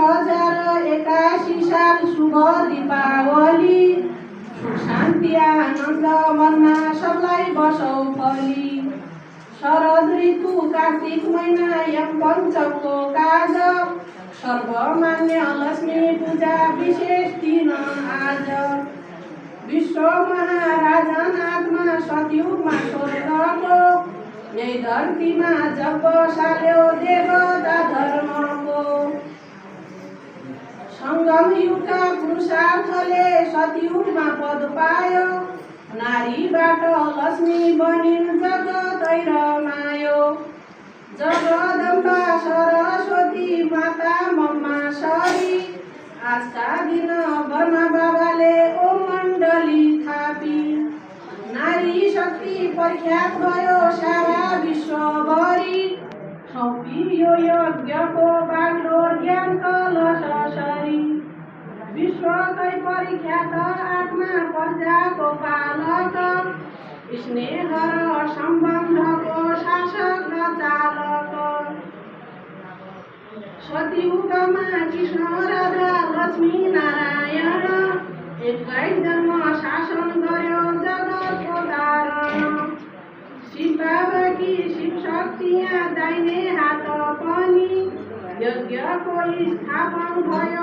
2081 साल शुभ दीपावली, सुख शान्ति आनन्द मनमा सबलाई बसौ फली। शरद ऋतु कार्तिक महिना यम पञ्चमको काज, सर्वमान्य लक्ष्मी पूजा विशेष दिन आज। विश्व महाराजन आत्मा सतयुगमा स्वर्गको, यही धरतीमा जब बसाल्यो देवता धर्मको। सङ्गम युगका पुरुषार्थले सतयुगमा पद पायो, नारीबाट लक्ष्मी बनिन् जगतै रमायो। जगदम्बा सरस्वती माता मम्मासरी, आजका दिन ब्रह्मा बाबाले ओम मण्डली थापी। नारी शक्ति प्रख्यात भयो सारा विश्वभरि, सौंपियो यज्ञको बाटो ज्ञान कलशरी। विश्वकै परिख्यात आत्मा प्रजाको पालक, स्नेह र सम्बन्धको शासक र चालक। सतयुगमा कृष्ण राधा लक्ष्मी नारायण, एकै जन्म शासन गर्यो जगतको तारण। शिव बाबाकी शिव शक्ति यहाँ दाहिने हात पनि, यज्ञको स्थापन भयो